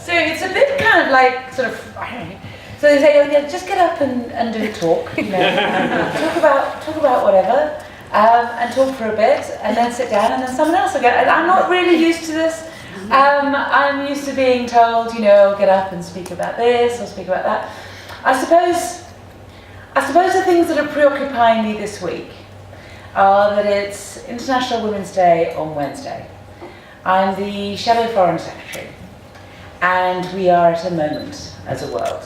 So it's a bit kind of like sort of, I don't know. So they say, oh, yeah, just get up and do a talk, you know, talk about whatever, and talk for a bit, and then sit down, and then someone else will get. I'm not really used to this. I'm used to being told, you know, get up and speak about this or speak about that. I suppose the things that are preoccupying me this week are that it's International Women's Day on Wednesday. I'm the Shadow Foreign Secretary, and we are at a moment as a world.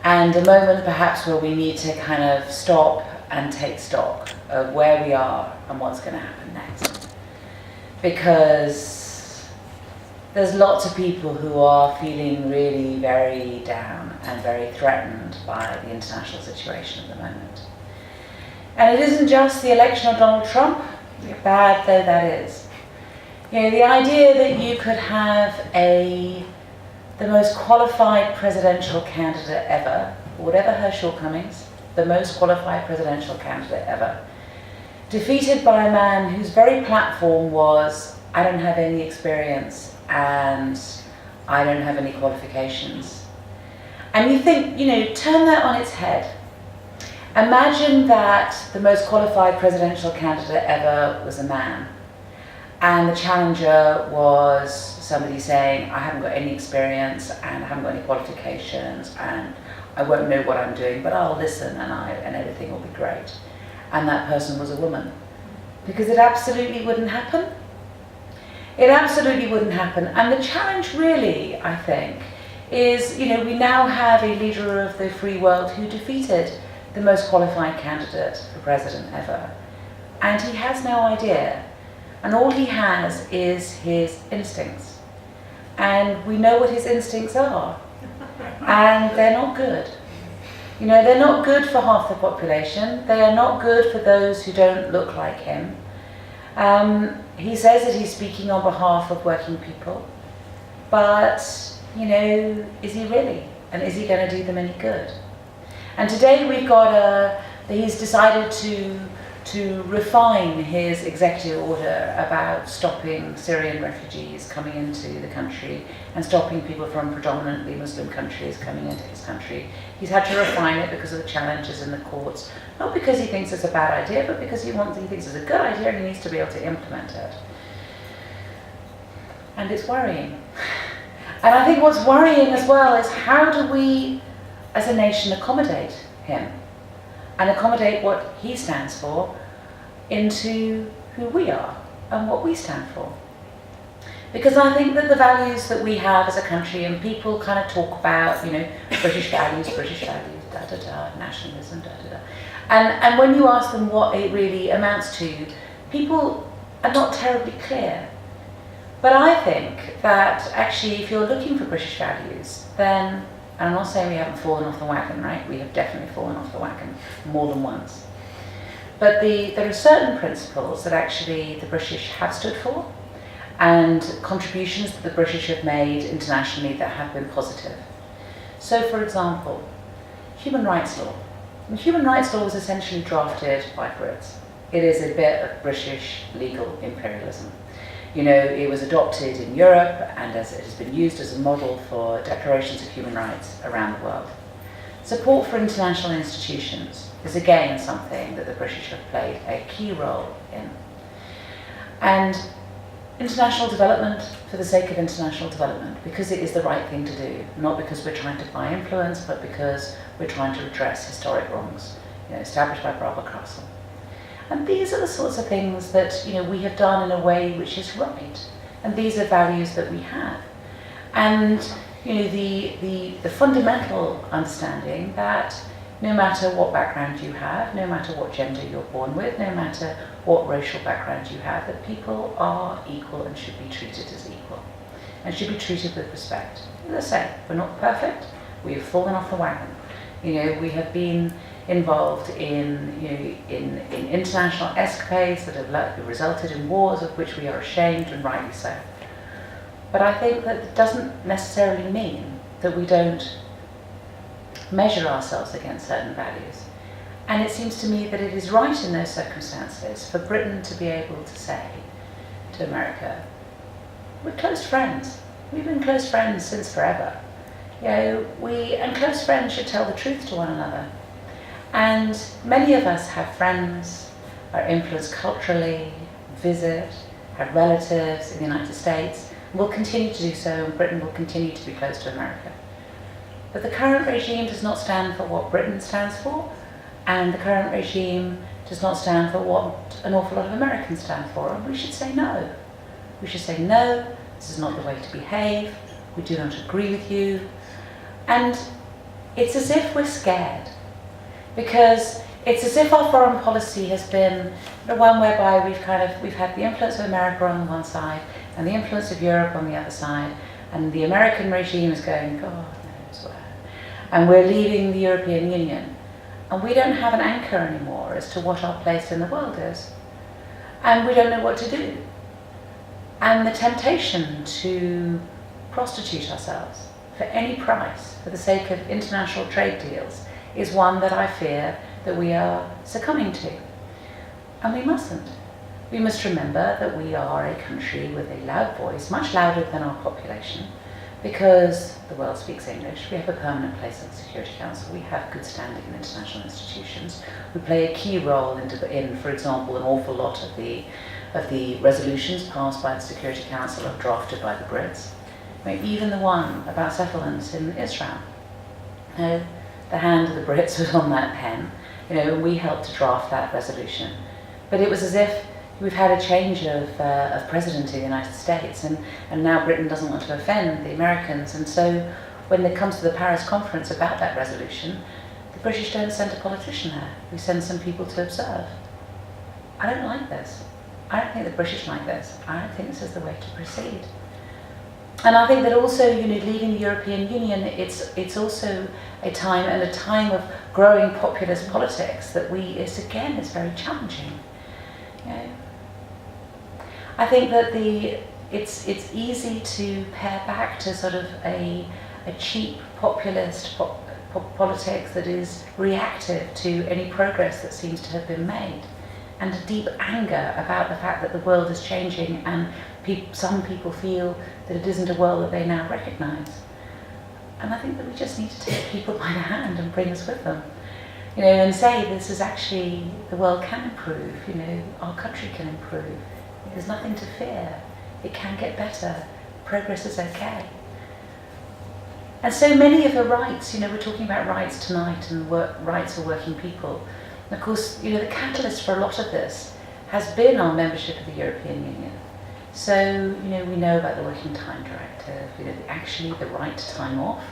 And a moment perhaps where we need to kind of stop and take stock of where we are and what's going to happen next. Because there's lots of people who are feeling really very down and very threatened by the international situation at the moment. And it isn't just the election of Donald Trump, bad though that is. You know, the idea that you could have the most qualified presidential candidate ever, whatever her shortcomings, the most qualified presidential candidate ever, defeated by a man whose very platform was, I don't have any experience and I don't have any qualifications. And you think, you know, turn that on its head. Imagine that the most qualified presidential candidate ever was a man, and the challenger was somebody saying, I haven't got any experience and I haven't got any qualifications and I won't know what I'm doing, but I'll listen and everything will be great. And that person was a woman. Because it absolutely wouldn't happen. It absolutely wouldn't happen. And the challenge really, I think, is, you know, we now have a leader of the free world who defeated the most qualified candidate for president ever. And he has no idea. And all he has is his instincts. And we know what his instincts are. And they're not good. You know, they're not good for half the population. They are not good for those who don't look like him. He says that he's speaking on behalf of working people. But, you know, is he really? And is he going to do them any good? And today we've got he's decided to refine his executive order about stopping Syrian refugees coming into the country and stopping people from predominantly Muslim countries coming into his country. He's had to refine it because of the challenges in the courts, not because he thinks it's a bad idea, but because he thinks it's a good idea and he needs to be able to implement it. And it's worrying. And I think what's worrying as well is how do we, as a nation, accommodate him and accommodate what he stands for into who we are and what we stand for. Because I think that the values that we have as a country, and people kind of talk about, you know, British values, da-da-da, nationalism, da-da-da. And when you ask them what it really amounts to, people are not terribly clear. But I think that actually if you're looking for British values, then, and I'm not saying we haven't fallen off the wagon, right? We have definitely fallen off the wagon more than once. But there are certain principles that actually the British have stood for, and contributions that the British have made internationally that have been positive. So, for example, human rights law. And human rights law was essentially drafted by Brits. It is a bit of British legal imperialism. You know, it was adopted in Europe, and as it has been used as a model for declarations of human rights around the world. Support for international institutions is again something that the British have played a key role in. And international development for the sake of international development, because it is the right thing to do, not because we're trying to buy influence, but because we're trying to redress historic wrongs, you know, established by Barbara Castle. And these are the sorts of things that, you know, we have done in a way which is right. And these are values that we have. And, you know, the fundamental understanding that no matter what background you have, no matter what gender you're born with, no matter what racial background you have, that people are equal and should be treated as equal. And should be treated with respect. As I say, we're not perfect. We have fallen off the wagon. You know, we have been involved in, you know, in international escapades that have resulted in wars of which we are ashamed, and rightly so. But I think that it doesn't necessarily mean that we don't measure ourselves against certain values. And it seems to me that it is right in those circumstances for Britain to be able to say to America, we're close friends. We've been close friends since forever. And close friends should tell the truth to one another. And many of us have friends, are influenced culturally, visit, have relatives in the United States, and will continue to do so, and Britain will continue to be close to America. But the current regime does not stand for what Britain stands for, and the current regime does not stand for what an awful lot of Americans stand for, and we should say no. We should say no, this is not the way to behave, we do not agree with you. And it's as if we're scared, because it's as if our foreign policy has been the one whereby we've had the influence of America on one side and the influence of Europe on the other side, and the American regime is going, God knows where. And we're leaving the European Union, and we don't have an anchor anymore as to what our place in the world is. And we don't know what to do. And the temptation to prostitute ourselves for any price, for the sake of international trade deals, is one that I fear that we are succumbing to. And we mustn't. We must remember that we are a country with a loud voice, much louder than our population, because the world speaks English, we have a permanent place in the Security Council, we have good standing in international institutions, we play a key role in, for example, an awful lot of the resolutions passed by the Security Council are drafted by the Brits. I mean, even the one about settlements in Israel. The hand of the Brits was on that pen, and we helped to draft that resolution. But it was as if we've had a change of president in the United States, and now Britain doesn't want to offend the Americans, and so when it comes to the Paris conference about that resolution, the British don't send a politician there, we send some people to observe. I don't like this. I don't think the British like this. I don't think this is the way to proceed. And I think that also, leaving the European Union, it's also a time of growing populist politics that is very challenging. I think that it's easy to pare back to sort of a cheap populist politics that is reactive to any progress that seems to have been made, and a deep anger about the fact that the world is changing, and some people feel that it isn't a world that they now recognise. And I think that we just need to take people by the hand and bring us with them, and say this is actually, the world can improve, our country can improve. There's nothing to fear. It can get better. Progress is okay. And so many of the rights, we're talking about rights tonight and rights for working people. And of course, the catalyst for a lot of this has been our membership of the European Union. So, we know about the Working Time Directive. Actually, the right to time off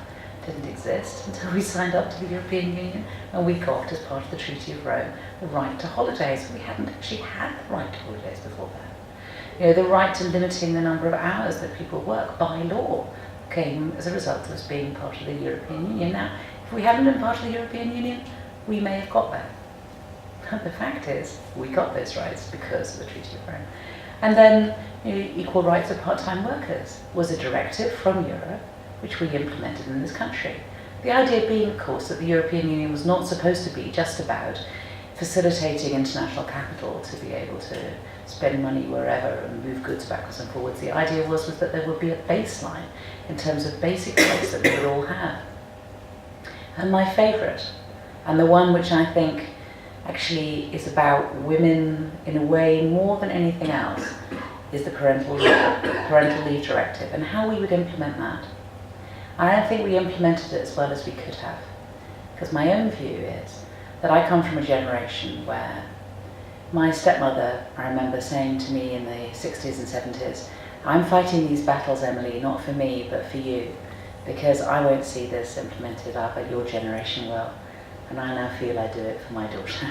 didn't exist until we signed up to the European Union, and we got, as part of the Treaty of Rome, the right to holidays. We hadn't actually had the right to holidays before that. The right to limiting the number of hours that people work by law came as a result of us being part of the European Union. Now, if we hadn't been part of the European Union, we may have got that. But the fact is, we got those rights because of the Treaty of Rome. And then, equal rights of part-time workers was a directive from Europe, which we implemented in this country. The idea being, of course, that the European Union was not supposed to be just about facilitating international capital to be able to spend money wherever and move goods backwards and forwards. The idea was that there would be a baseline in terms of basic rights that we would all have. And my favourite, and the one which I think actually is about women in a way more than anything else, is the parental leave directive, and how we would implement that. I don't think we implemented it as well as we could have, because my own view is that I come from a generation where my stepmother, I remember saying to me in the 60s and 70s, I'm fighting these battles, Emily, not for me, but for you, because I won't see this implemented, but your generation will. And I now feel I do it for my daughter.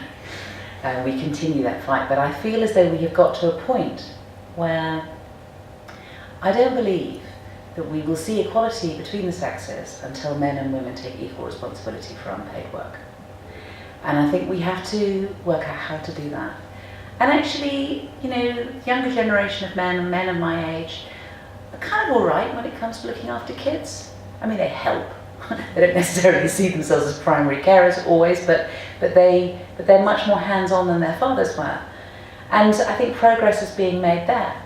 We continue that fight, but I feel as though we have got to a point where I don't believe that we will see equality between the sexes until men and women take equal responsibility for unpaid work. And I think we have to work out how to do that. And actually, younger generation of men of my age are kind of all right when it comes to looking after kids. I mean, they help. They don't necessarily see themselves as primary carers always, but they're much more hands-on than their fathers were. And I think progress is being made there.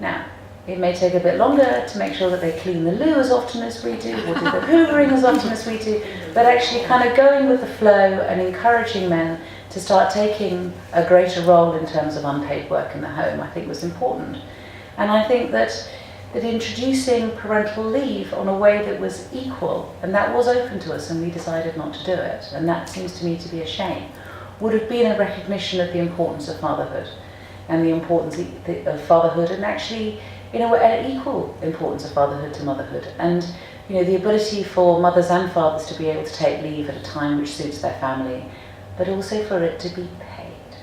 Now, It may take a bit longer to make sure that they clean the loo as often as we do, or do the hoovering as often as we do, but actually kind of going with the flow and encouraging men to start taking a greater role in terms of unpaid work in the home, I think was important. And I think that introducing parental leave on a way that was equal, and that was open to us and we decided not to do it, and that seems to me to be a shame, would have been a recognition of the importance of fatherhood and the importance of fatherhood, and actually an equal importance of fatherhood to motherhood, and the ability for mothers and fathers to be able to take leave at a time which suits their family, but also for it to be paid.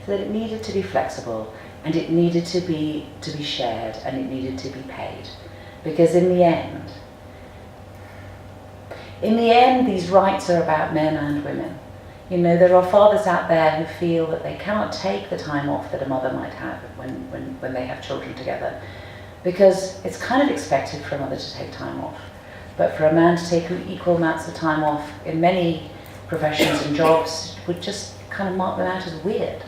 So that it needed to be flexible, and it needed to be shared, and it needed to be paid. Because in the end, these rights are about men and women. There are fathers out there who feel that they cannot take the time off that a mother might have when they have children together, because it's kind of expected for a mother to take time off. But for a man to take equal amounts of time off in many professions and jobs would just kind of mark them out as weird.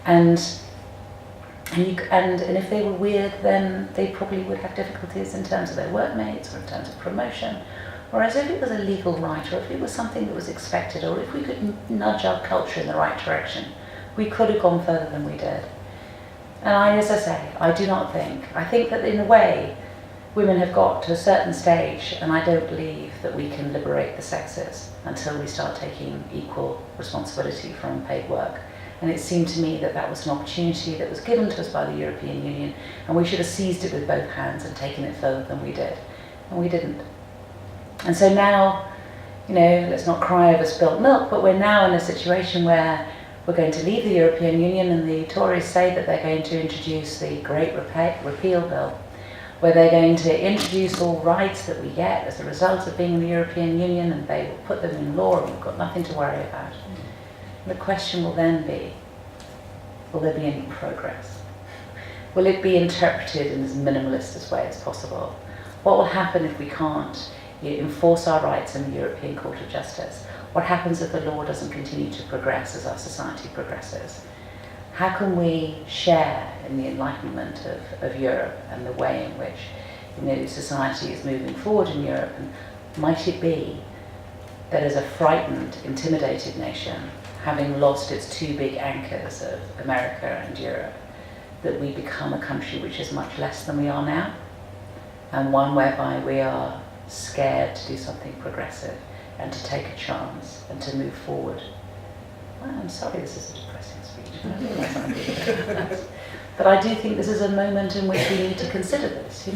And if they were weird, then they probably would have difficulties in terms of their workmates or in terms of promotion. Whereas if it was a legal right, or if it was something that was expected, or if we could nudge our culture in the right direction, we could have gone further than we did. And as I say, I think that in a way, women have got to a certain stage, and I don't believe that we can liberate the sexes until we start taking equal responsibility for unpaid work. And it seemed to me that that was an opportunity that was given to us by the European Union, and we should have seized it with both hands and taken it further than we did. And we didn't. And so now, let's not cry over spilt milk, but we're now in a situation where we're going to leave the European Union, and the Tories say that they're going to introduce the Great Repeal Bill, where they're going to introduce all rights that we get as a result of being in the European Union, and they will put them in law, and we've got nothing to worry about. And the question will then be, will there be any progress? Will it be interpreted in as minimalist a way as possible? What will happen if we can't enforce our rights in the European Court of Justice? What happens if the law doesn't continue to progress as our society progresses? How can we share in the enlightenment of Europe and the way in which society is moving forward in Europe? And might it be that as a frightened, intimidated nation, having lost its two big anchors of America and Europe, that we become a country which is much less than we are now, and one whereby we are scared to do something progressive and to take a chance and to move forward? Well, I'm sorry this is a depressing speech, but I realise I'm being that. But I do think this is a moment in which we need to consider this,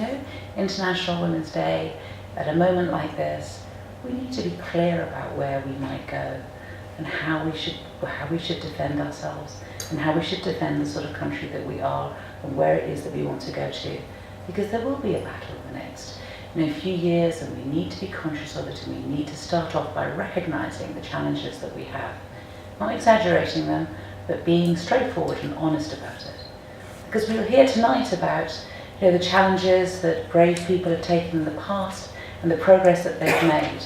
International Women's Day, at a moment like this, we need to be clear about where we might go and how we should defend ourselves and how we should defend the sort of country that we are and where it is that we want to go to. Because there will be a battle in the next few years, and we need to be conscious of it, and we need to start off by recognising the challenges that we have. Not exaggerating them, but being straightforward and honest about it. Because we'll hear tonight about the challenges that brave people have taken in the past and the progress that they've made.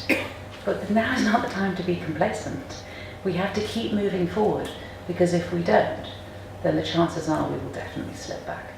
But now is not the time to be complacent. We have to keep moving forward, because if we don't, then the chances are we will definitely slip back.